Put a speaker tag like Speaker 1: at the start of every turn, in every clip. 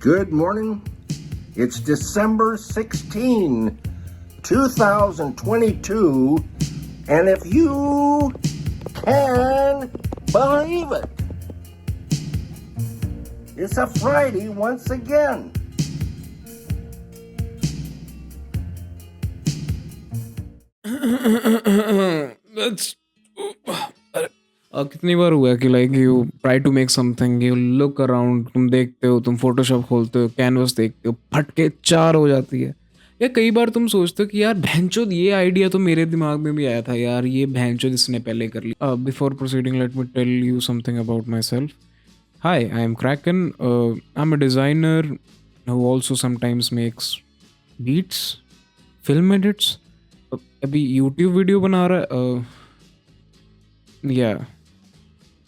Speaker 1: Good morning. It's December 16, 2022, and if you can believe it, it's a Friday once again.
Speaker 2: That's कितनी बार हुआ है कि like you try to make something, you look around, तुम देखते हो, तुम Photoshop खोलते हो, कैनवस देखते हो, फटके चार हो जाती है। या कई बार तुम सोचते हो कि यार भैंचोद ये आइडिया तो मेरे दिमाग में भी आया था यार, ये भैंचोद इसने पहले कर लिया। Before proceeding let me tell you something about myself. Hi, I am Kraken. I am a designer who also sometimes makes beats, film edits, अभी यूट्यूब वीडियो बना रहा है। Yeah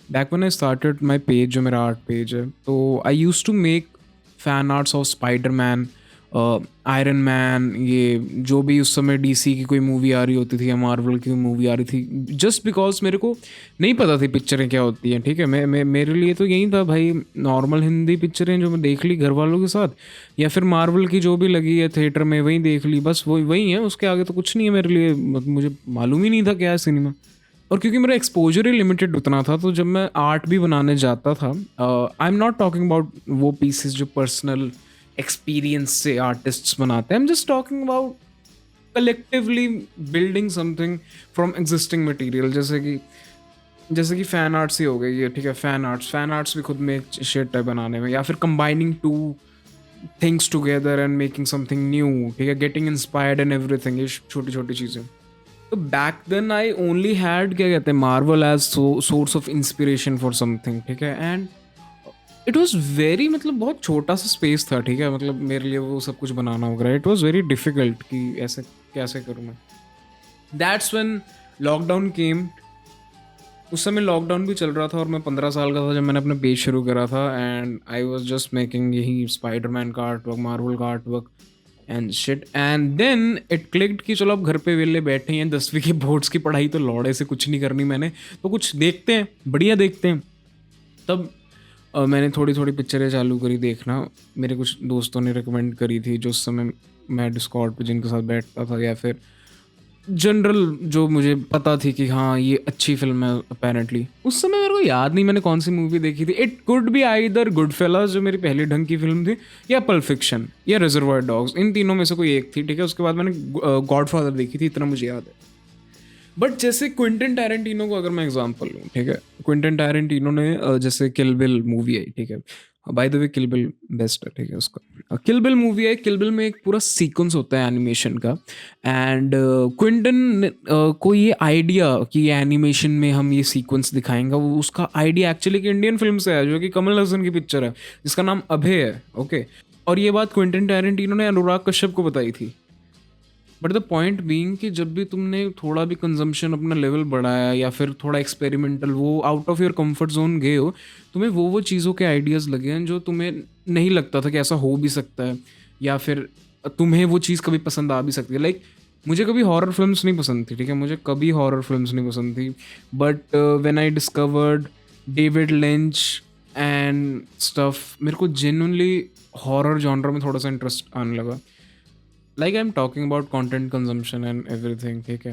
Speaker 2: back when I started my page, जो मेरा art page है, तो I use to make fan arts of Spider-Man, Iron Man, ये जो भी उस समय डीसी की कोई मूवी आ रही होती थी या मार्वल की मूवी आ रही थी, जस्ट बिकॉज मेरे को नहीं पता थी पिक्चरें क्या होती हैं। ठीक है, मैं मेरे लिए तो यही था भाई, नॉर्मल हिंदी पिक्चरें जो मैं देख ली घर वालों के साथ, या फिर मार्वल की जो भी लगी है थिएटर में वही देख ली, बस वही है, उसके आगे तो कुछ नहीं है मेरे लिए। मुझे मालूम ही नहीं था क्या है सिनेमा। और क्योंकि मेरा एक्सपोजर ही लिमिटेड उतना था, तो जब मैं आर्ट भी बनाने जाता था, I am not talking about वो पीसेस जो पर्सनल एक्सपीरियंस से आर्टिस्ट्स बनाते हैं, I am just talking about collectively building something from existing material, जैसे कि फ़ैन आर्ट्स ही हो गई है। ठीक है, फ़ैन आर्ट्स भी खुद में एक शिट है बनाने में, या फिर combining two things together and making something new. ठीक है, गेटिंग इंस्पायर्ड एंड एवरीथिंग, ये छोटी छोटी चीज़ें। तो back then I only had, क्या कहते हैं, Marvel as source of inspiration for something. ठीक है, एंड इट वॉज वेरी, मतलब बहुत छोटा सा स्पेस था। ठीक है, मतलब मेरे लिए वो सब कुछ बनाना वगैरह, इट वॉज वेरी डिफिकल्ट कि ऐसे कैसे करूँ मैं। दैट्स व्हेन लॉकडाउन केम। उस समय लॉकडाउन भी चल रहा था और मैं 15 साल का था जब मैंने अपना पेज शुरू करा था, and I was just making यही स्पाइडरमैन का आर्ट वर्क, मार्वल का art work and shit. And then it clicked कि चलो अब घर पे वेले बैठे हैं, 10वीं के बोर्ड्स की पढ़ाई तो लौड़े से कुछ नहीं करनी मैंने, तो कुछ देखते हैं, बढ़िया देखते हैं। तब मैंने थोड़ी थोड़ी पिक्चरें चालू करी देखना। मेरे कुछ दोस्तों ने रिकमेंड करी थी, जो उस समय मैं डिस्कॉर्ड पे जिनके साथ बैठता था, या फिर जनरल जो मुझे पता थी कि हाँ ये अच्छी फिल्म है अपेरेंटली। उस समय मेरे को याद नहीं मैंने कौन सी मूवी देखी थी। It could be either good fellas, जो मेरी पहली ढंग की फिल्म थी, या पल्प फिक्शन, या रिजर्वायर डॉग्स, इन तीनों में से कोई एक थी। ठीक है, उसके बाद मैंने गॉडफादर देखी थी, इतना मुझे याद है। बट जैसे क्विंटन टैरेंटिनो को अगर मैं एग्जांपल लूँ, ठीक है, क्विंटन टैरेंटिनो ने जैसे किल बिल मूवी आई, ठीक है, by the way kill bill best है, ठीक है, उसका किल बिल मूवी आई। किल बिल में एक पूरा सीक्वेंस होता है एनिमेशन का, एंड क्विंटन को ये आइडिया कि ये एनिमेशन में हम ये सीक्वेंस दिखाएंगे, वो उसका आइडिया एक्चुअली की इंडियन फिल्म से है, जो कि कमल हसन की पिक्चर है जिसका नाम अभय है। ओके, और ये बात क्विंटन टैरेंटिनो ने अनुराग कश्यप को बताई थी। बट द पॉइंट बीइंग कि जब भी तुमने थोड़ा भी कंजम्पशन अपना लेवल बढ़ाया, या फिर थोड़ा एक्सपेरिमेंटल, वो out of your comfort zone गए हो, तुम्हें वो चीज़ों के आइडियाज़ लगे हैं जो तुम्हें नहीं लगता था कि ऐसा हो भी सकता है, या फिर तुम्हें वो चीज़ कभी पसंद आ भी सकती है। लाइक मुझे कभी हॉरर फिल्म्स नहीं पसंद थी, ठीक है, मुझे कभी हॉरर फिल्म्स नहीं पसंद थी। But when I discovered David lynch and stuff, मेरे को जेन्युइनली हॉरर जॉनर में थोड़ा सा इंटरेस्ट आने लगा। Like I am talking about content consumption and everything. ठीक है,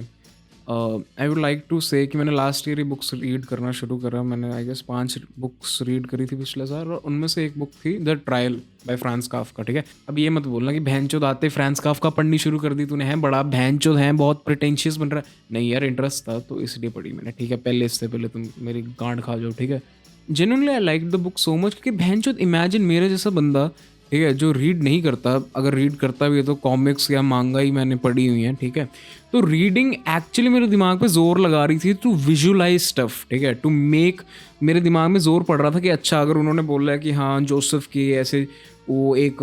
Speaker 2: आई वुड लाइक टू से कि मैंने लास्ट ईयर ही बुक्स रीड करना शुरू करा। मैंने आई गेस 5 बुक्स रीड करी थी पिछले साल, और उनमें से एक बुक थी the trial by France Kafka. ठीक है, अब ये मत बोलना कि भैंचोद आते फ्रांस काफ्का पढ़नी शुरू कर दी तूने, है बड़ा भैंचोद है, बहुत प्रिटेंशियस बन रहा है। नहीं यार, इंटरेस्ट था तो इसलिए पढ़ी मैंने। ठीक है, पहले इससे पहले तुम मेरी गांड खा जाओ। ठीक है, genuinely I like the book so much, क्योंकि भैंचोद इमेजिन मेरे जैसा बंदा, ठीक है, जो रीड नहीं करता, अगर रीड करता भी है तो कॉमिक्स या मांगा ही मैंने पढ़ी हुई है। ठीक है, तो रीडिंग एक्चुअली मेरे दिमाग पे जोर लगा रही थी टू विजुअलाइज स्टफ। ठीक है, टू मेक, मेरे दिमाग में जोर पड़ रहा था कि अच्छा अगर उन्होंने बोला है कि हाँ जोसेफ की ऐसे वो एक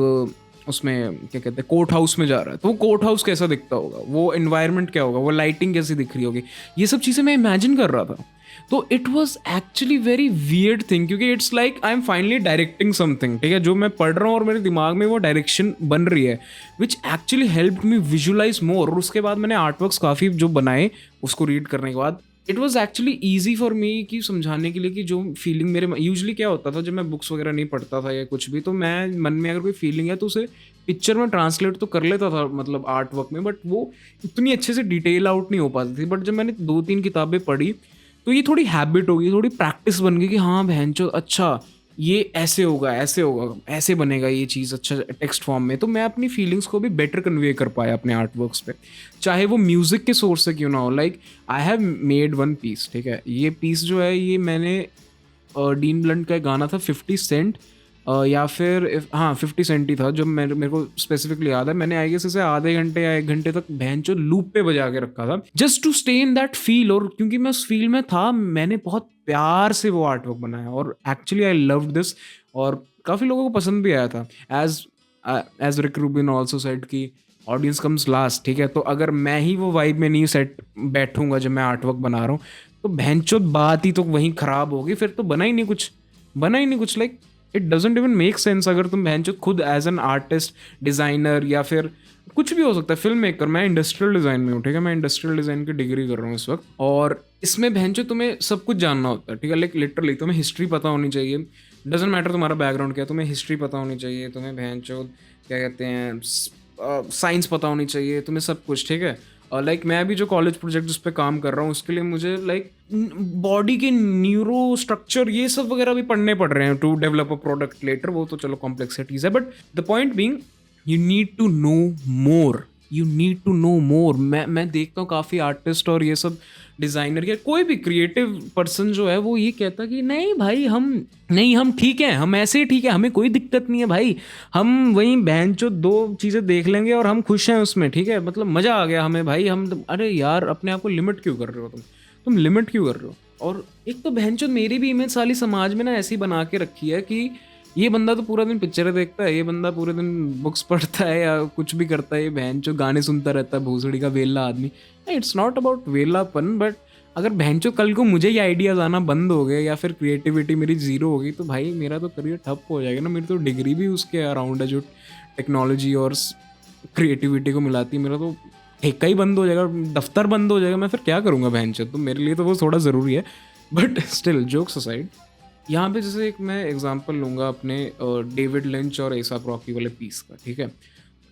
Speaker 2: उसमें क्या कहते हैं कोर्ट हाउस में जा रहा है, तो वो कोर्ट हाउस कैसा दिखता होगा, वो एनवायरनमेंट क्या होगा, वो लाइटिंग कैसी दिख रही होगी, ये सब चीज़ें मैं इमेजिन कर रहा था। तो it was actually very weird thing, क्योंकि it's like I am finally directing something. ठीक है, जो मैं पढ़ रहा हूँ और मेरे दिमाग में वो डायरेक्शन बन रही है, which actually helped me visualise more. और उसके बाद मैंने आर्टवर्क्स काफ़ी जो बनाए उसको रीड करने के बाद, it was actually easy for me कि समझाने के लिए कि जो फीलिंग मेरे यूजुअली क्या होता था जब मैं बुक्स वगैरह नहीं पढ़ता था या कुछ भी, तो मैं मन में अगर कोई फीलिंग है तो उसे पिक्चर में ट्रांसलेट तो कर लेता था, मतलब आर्ट वर्क में, बट वो उतनी अच्छे से डिटेल आउट नहीं हो पाती थी। बट जब मैंने 2-3 किताबें पढ़ी तो ये थोड़ी हैबिट हो गई, थोड़ी प्रैक्टिस बन गई कि हाँ भैंचो अच्छा ये ऐसे होगा, ऐसे होगा, ऐसे बनेगा ये चीज़ अच्छा टेक्स्ट फॉर्म में। तो मैं अपनी फीलिंग्स को भी बेटर कन्वे कर पाया अपने आर्ट वर्क्स पे, चाहे वो म्यूज़िक के सोर्स से क्यों ना हो। Like I have made one piece, ठीक है, ये पीस जो है ये मैंने डीन ब्लंट का एक गाना था 50 सेंट या फिर हाँ 50 सेंट ही था, जब मेरे को स्पेसिफिकली याद है, मैंने आई गेस इसे आधे घंटे या 1 घंटे तक भैंचो लूप पे बजा के रखा था just to stay in that feel. और क्योंकि मैं उस फील में था, मैंने बहुत प्यार से वो आर्ट वर्क बनाया और एक्चुअली आई लव्ड दिस, और काफ़ी लोगों को पसंद भी आया था। As as Rick Rubin also said कि ऑडियंस कम्स लास्ट, ठीक है, तो अगर मैं ही वो वाइब में नहीं सेट बैठूंगा जब मैं आर्ट वर्क बना रहा हूँ तो भैंचोद बात ही तो वहीं खराब होगी, फिर तो बना ही नहीं कुछ, बना ही नहीं कुछ। Like it doesn't even make sense अगर तुम भैंचोद खुद एज एन आर्टिस्ट, डिज़ाइनर या फिर कुछ भी हो सकता है, फिल्म मेकर, मैं इंडस्ट्रियल डिज़ाइन में हूँ, ठीक है, मैं इंडस्ट्रियल डिज़ाइन की डिग्री कर रहा हूँ इस वक्त, और इसमें भैंचो तुम्हें सब कुछ जानना होता है, ठीक है, लाइक लिटरली तुम्हें हिस्ट्री पता होनी चाहिए, डजेंट मैटर तुम्हारा बैकग्राउंड क्या है, तुम्हें हिस्ट्री पता होनी चाहिए, तुम्हें भैंचो क्या कहते हैं साइंस पता होनी चाहिए, तुम्हें सब कुछ, ठीक है। लाइक मैं अभी जो कॉलेज प्रोजेक्ट जिस पे काम कर रहा हूँ उसके लिए मुझे लाइक बॉडी के न्यूरो स्ट्रक्चर ये सब वगैरह भी पढ़ने पड़ रहे हैं to develop a product later, वो तो चलो कॉम्प्लेक्सिटीज है, but the point being you need to know more, you need to know more. मैं देखता हूँ काफ़ी आर्टिस्ट और ये सब डिज़ाइनर या कोई भी क्रिएटिव पर्सन जो है वो ये कहता कि नहीं भाई हम ठीक हैं, हम ऐसे ही ठीक है, हमें कोई दिक्कत नहीं है भाई, हम वहीं बहन चो 2 चीज़ें देख लेंगे और हम खुश हैं उसमें, ठीक है, मतलब मज़ा आ गया हमें भाई। हम अरे यार अपने आप को लिमिट क्यों कर रहे हो तुम लिमिट क्यों कर रहे हो? और एक तो बहन चो मेरी भी इमेज साली समाज में ना ऐसी बना के रखी है कि ये बंदा तो पूरा दिन पिक्चरें देखता है, ये बंदा पूरे दिन बुक्स पढ़ता है या कुछ भी करता है, ये बहन जो गाने सुनता रहता है, भोसड़ी का वेला आदमी। इट्स नॉट अबाउट वेलापन, बट अगर बहनचो कल को मुझे ये आइडियाज आना बंद हो गए या फिर क्रिएटिविटी मेरी जीरो होगी तो भाई मेरा तो करियर ठप हो जाएगा ना। मेरी तो डिग्री भी उसके अराउंड है जो टेक्नोलॉजी और क्रिएटिविटी को मिलाती है, मेरा तो ठेका ही बंद हो जाएगा, दफ्तर बंद हो जाएगा, मैं फिर क्या करूँगा बहनचो। तो मेरे लिए तो वो थोड़ा ज़रूरी है, बट स्टिल जोक्स असाइड, यहाँ पे जैसे एक मैं एग्जांपल लूँगा अपने डेविड लिंच और एसाप रॉकी वाले पीस का, ठीक है।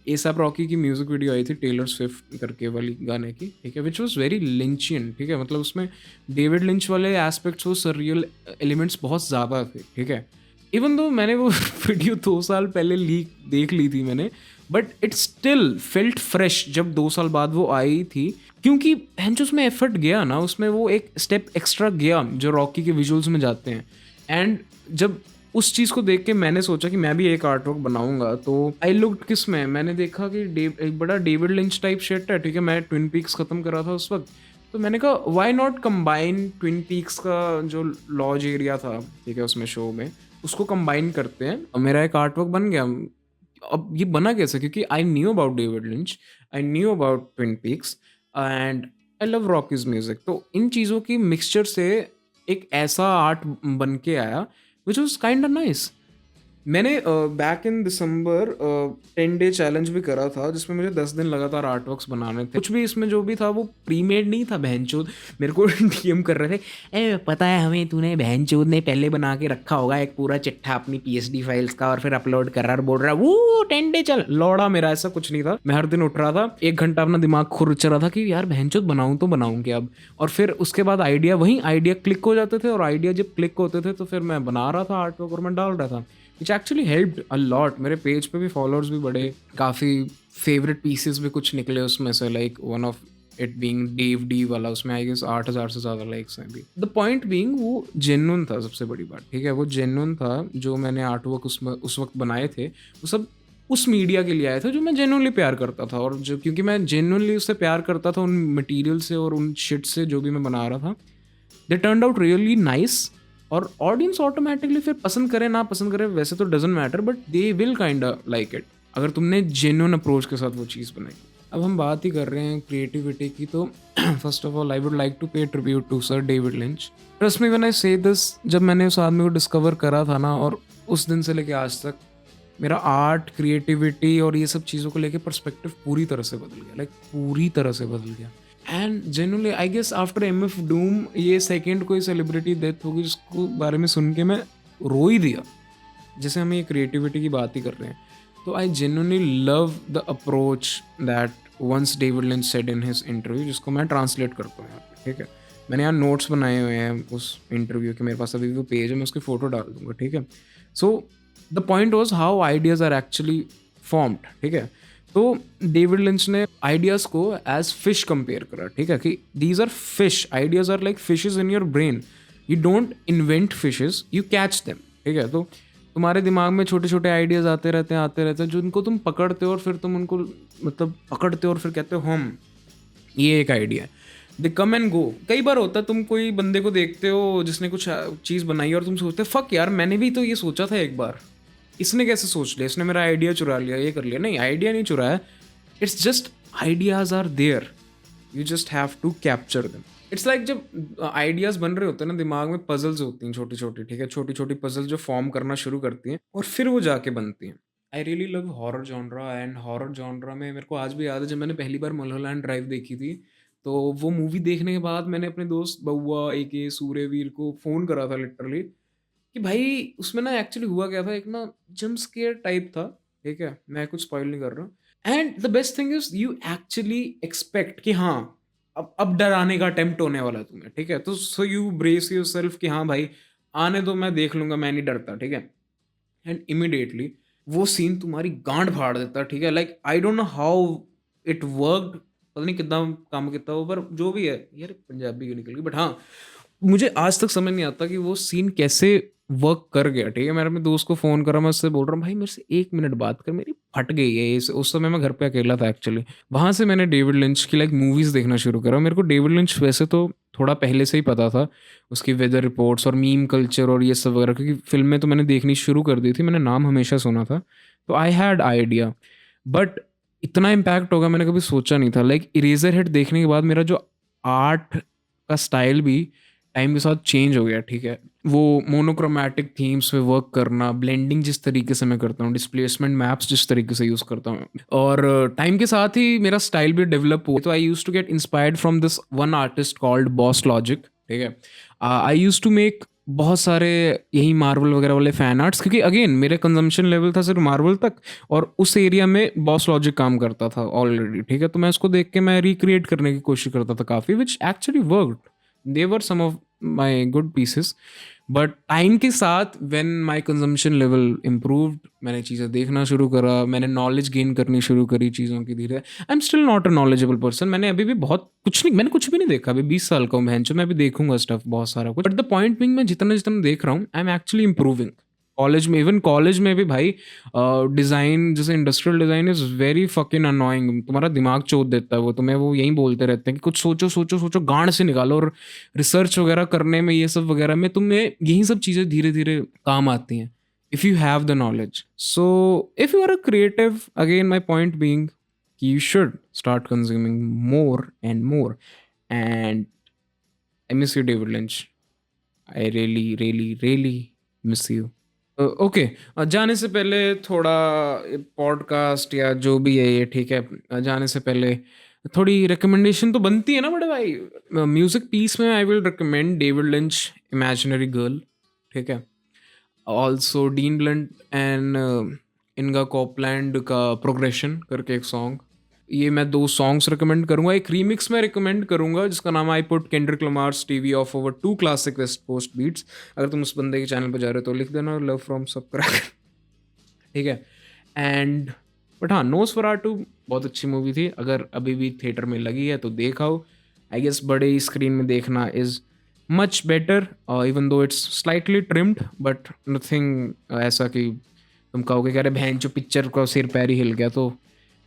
Speaker 2: एसाप रॉकी की म्यूज़िक वीडियो आई थी टेलर स्विफ्ट करके वाली गाने की, ठीक है, विच वॉज वेरी लिंचियन, ठीक है, मतलब उसमें डेविड लिंच वाले एस्पेक्ट्स वो सररियल एलिमेंट्स बहुत ज़्यादा थे, ठीक है। इवन दो मैंने वो वीडियो 2 साल पहले देख ली थी मैंने, but it still felt fresh जब 2 साल बाद वो आई थी, क्योंकि जो उसमें एफर्ट गया ना, उसमें वो एक स्टेप एक्स्ट्रा गया जो रॉकी के विजुअल्स में जाते हैं। एंड जब उस चीज़ को देख के मैंने सोचा कि मैं भी एक आर्ट वर्क बनाऊंगा, तो आई लुक्ड किस में, मैंने देखा कि एक बड़ा डेविड लिंच टाइप शेट है, ठीक है, मैं ट्विन पीक्स ख़त्म कर रहा था उस वक्त, तो मैंने कहा why not combine twin peaks का जो लॉज एरिया था, ठीक है, उसमें शो में उसको कंबाइन करते हैं, और मेरा एक आर्ट वर्क बन गया। अब ये बना कैसे, क्योंकि I knew about David lynch, I knew about twin peaks and I love Rockies music, तो इन चीज़ों की मिक्सचर से एक ऐसा आर्ट बन के आया which was kind of nice. मैंने back in December 10 day challenge भी करा था जिसमें मुझे 10 दिन लगातार आर्ट वर्क्स बनाने थे। कुछ भी इसमें जो भी था वो प्री मेड नहीं था, बहनचोद मेरे को डीएम कर रहे थे, ए पता है हमें तूने बहनचोद ने पहले बना के रखा होगा एक पूरा चिट्ठा अपनी पीएचडी फाइल्स का और फिर अपलोड कर रहा और बोल रहा वो 10 डे चल लौड़ा। मेरा ऐसा कुछ नहीं था, मैं हर दिन उठ रहा था 1 घंटा अपना दिमाग खुरच रहा था कि यार बहनचोद बनाऊँ तो बनाऊँ क्या अब, और फिर उसके बाद आइडिया क्लिक हो जाते थे, और आइडिया जब क्लिक होते थे तो फिर मैं बना रहा था आर्ट वर्क और मैं डाल रहा था, विच एक्चुअली हेल्प्ड अ लॉट। मेरे पेज पे भी फॉलोअर्स भी बढ़े, काफ़ी फेवरेट पीसेस भी कुछ निकले उसमें से, like one of it being Dev D वाला, उसमें आई गेस 8,000 से ज़्यादा लाइक्स हैं भी। द पॉइंट बीइंग वो जेन्युइन था, सबसे बड़ी बात, ठीक है, वो जेन्युइन था। जो मैंने आर्ट वर्क उस वक्त बनाए थे वो सब उस मीडिया के लिए आए थे जो मैं जेन्युइनली प्यार करता था, और जो क्योंकि मैं जेन्युइनली उससे प्यार करता था उन मटीरियल से और उन शिट से जो भी मैं बना रहा था, दे टर्न्ड आउट रियली नाइस। और ऑडियंस ऑटोमेटिकली फिर पसंद करे ना पसंद करे वैसे तो doesn't matter, but they will kind like it अगर तुमने जेन्युइन अप्रोच के साथ वो चीज़ बनाई। अब हम बात ही कर रहे हैं क्रिएटिविटी की, तो first of all I would like to pay tribute to sir David Lynch. Trust me when I say this, जब मैंने उस आदमी को डिस्कवर करा था ना, और उस दिन से लेके आज तक मेरा आर्ट, क्रिएटिविटी और ये सब चीज़ों को लेके पर्सपेक्टिव पूरी तरह से बदल गया, लाइक पूरी तरह से बदल गया। And genuinely I guess after MF Doom ये सेकंड कोई सेलिब्रिटी डेथ होगी जिसको बारे में सुन के मैं रो ही दिया, जैसे हम ये क्रिएटिविटी की बात ही कर रहे हैं। तो I genuinely love the approach that once David Lynch said in his interview, जिसको मैं ट्रांसलेट करता हूँ यहाँ पे, ठीक है। मैंने यहाँ नोट्स बनाए हुए हैं उस इंटरव्यू के, मेरे पास अभी भी वो पेज है, मैं उसकी फ़ोटो डाल दूंगा, ठीक है। So the point was how ideas are actually formed, ठीक है। तो डेविड लिंच ने आइडियाज़ को एज फिश कंपेयर करा, ठीक है, कि these are fish, ideas are like fishes in your brain, you don't invent fishes, you catch them, ठीक है। तो तुम्हारे दिमाग में छोटे छोटे आइडियाज़ आते रहते हैं जिनको तुम पकड़ते हो और फिर तुम उनको मतलब पकड़ते हो और फिर कहते हो हम ये एक आइडिया है। दे कम एंड गो। कई बार होता है तुम कोई बंदे को देखते हो जिसने कुछ चीज़ बनाई और तुम सोचते हो फक यार मैंने भी तो ये सोचा था एक बार, इसने कैसे सोच लिया, इसने मेरा आइडिया चुरा लिया, ये कर लिया। नहीं, आइडिया नहीं चुराया, it's just ideas are there, you just have to capture them. It's like जब आइडियाज़ बन रहे होते हैं ना दिमाग में, पजल्स होती हैं छोटी छोटी, ठीक है, छोटी छोटी पजल जो फॉर्म करना शुरू करती हैं और फिर वो जाके बनती हैं। I really love horror genre, and horror genre में मेरे को आज भी याद है जब मैंने पहली बार मल्होलैंड ड्राइव देखी थी, तो वो मूवी देखने के बाद मैंने अपने दोस्त बउआ ए सूर्यवीर को फ़ोन करा था लिटरली कि भाई उसमें ना एक्चुअली हुआ क्या था, एक ना जंप स्केयर टाइप था, ठीक है, मैं कुछ स्पॉइल नहीं कर रहा। And the best thing is you actually expect कि हाँ अब डराने का अटेम्प्ट होने वाला है तुम्हें, ठीक है। तो so you brace your self कि हाँ भाई आने दो, मैं देख लूंगा, मैं नहीं डरता, ठीक है। एंड इमिडिएटली वो सीन तुम्हारी गांड फाड़ देता है, ठीक है। Like I don't know how it worked, पता नहीं कितना काम कितना हो, पर जो भी है यार पंजाबी क्यों निकल गई, बट हाँ मुझे आज तक समझ नहीं आता कि वो सीन कैसे वर्क कर गया, ठीक है। मैंने अपने दोस्त को फ़ोन करा, मैं उससे बोल रहा हूँ भाई मेरे से 1 मिनट बात कर, मेरी फट गई है उस समय मैं घर पे अकेला था एक्चुअली। वहाँ से मैंने डेविड लिंच की लाइक मूवीज़ देखना शुरू करा। मेरे को डेविड लिंच वैसे तो थोड़ा पहले से ही पता था, उसकी वेदर रिपोर्ट्स और मीम कल्चर और ये सब वगैरह, क्योंकि फिल्में तो मैंने देखनी शुरू कर दी थी, मैंने नाम हमेशा सुना था, तो आई हैड आइडिया। बट इतना इम्पैक्ट होगा मैंने कभी सोचा नहीं था। लाइक इरेजर हेड देखने के बाद मेरा जो आर्ट का स्टाइल भी टाइम के साथ चेंज हो गया, ठीक है। वो मोनोक्रोमैटिक थीम्स पे वर्क करना, ब्लेंडिंग जिस तरीके से मैं करता हूँ, डिस्प्लेसमेंट मैप्स जिस तरीके से यूज़ करता हूँ, और टाइम के साथ ही मेरा स्टाइल भी डेवलप हुआ। तो I use to get inspired from this one artist called Boss Logic, ठीक है। आई यूज टू मेक बहुत सारे यही मार्वल वगैरह वाले फैन आर्ट्स, क्योंकि अगेन मेरे कंजम्पशन लेवल था सिर्फ मार्वल तक, और उस एरिया में बॉस लॉजिक काम करता था ऑलरेडी, ठीक है। तो मैं उसको देख के मैं रिक्रिएट करने की कोशिश करता था काफ़ी, which actually worked. They were some of my good pieces, but time के साथ when my consumption level improved, मैंने चीज़ें देखना शुरू करा, मैंने नॉलेज गेन करनी शुरू करी चीज़ों की धीरे। I am still not a knowledgeable person, मैंने अभी भी बहुत कुछ नहीं, मैंने कुछ भी नहीं देखा, अभी 20 साल का हूँ बहन, मैं भी देखूंगा स्टफ बहुत सारा कुछ, बट द पॉइंट बिंग मैं जितना जितना देख रहा हूँ I am actually improving. College में, इवन कॉलेज में भी भाई, डिज़ाइन जैसे industrial design is very fucking annoying, तुम्हारा दिमाग चोद देता है वो, तुम्हें वो यही बोलते रहते हैं कि कुछ सोचो सोचो सोचो, गांड से निकालो, और रिसर्च वगैरह करने में ये सब वगैरह में तुम्हें यही सब चीज़ें धीरे धीरे काम आती हैं if you have the knowledge. So if you are a creative, again my point being कि you should start consuming more and more. And I miss you, David Lynch. I really, really, really miss you. Okay, जाने से पहले थोड़ा podcast या जो भी है ये, ठीक है, जाने से पहले थोड़ी रिकमेंडेशन तो बनती है ना बड़े भाई। म्यूजिक पीस में I will recommend David lynch imaginary girl, ठीक है। ऑल्सो डीन ब्लंट एंड इनका कॉपलैंड का प्रोग्रेशन करके एक सॉन्ग, ये मैं 2 सॉन्ग्स रिकमेंड करूंगा। एक रीमिक्स में रिकमेंड करूंगा जिसका नाम I put Kendrick Lamar's TV off over 2 classic west coast beats. अगर तुम उस बंदे के चैनल पर जा रहे हो तो लिख देना लव फ्रॉम सब क्रैकर, ठीक है। एंड बट हाँ, नोस्फेराटू बहुत अच्छी मूवी थी, अगर अभी भी थिएटर में लगी है तो देखाओ। आई गेस बड़े स्क्रीन में देखना is much better, even though it's slightly trimmed, but nothing ऐसा कि तुम कहोगे कि अरे बहन जो पिक्चर का सिर पैर ही हिल गया, तो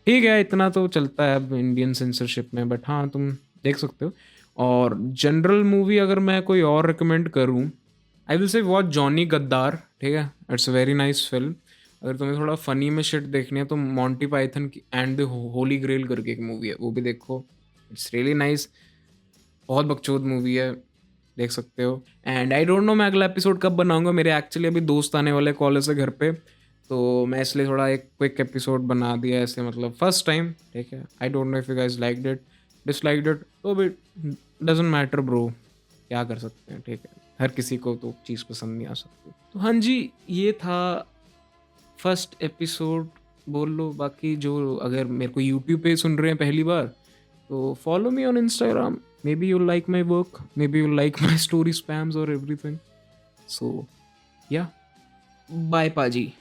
Speaker 2: ठीक है, इतना तो चलता है अब इंडियन सेंसरशिप में, बट हाँ तुम देख सकते हो। और जनरल मूवी अगर मैं कोई और रिकमेंड करूँ, I will say watch Johnny गद्दार, ठीक है, it's a very nice film. अगर तुम्हें थोड़ा फनी में शिट देखनी है तो मॉन्टी पाइथन की एंड द होली ग्रेल करके एक मूवी है, वो भी देखो, इट्स रियली नाइस, बहुत बकचोद मूवी है, देख सकते हो। एंड आई डोंट नो मैं अगला एपिसोड कब बनाऊंगा, मेरे एक्चुअली अभी दोस्त आने वाले कॉलेज से घर पे, तो मैं इसलिए थोड़ा एक क्विक एपिसोड बना दिया ऐसे, मतलब फर्स्ट टाइम, ठीक है। I don't know if you guys liked it, disliked it तो भी डजेंट मैटर ब्रो, क्या कर सकते हैं, ठीक है, हर किसी को तो चीज़ पसंद नहीं आ सकती। तो हाँ जी, ये था फर्स्ट एपिसोड बोल लो। बाकी जो अगर मेरे को यूट्यूब पे सुन रहे हैं पहली बार, तो follow me on Instagram, may be you like my work, may be you like my story spams और एवरीथिंग। सो या, बाय पाजी।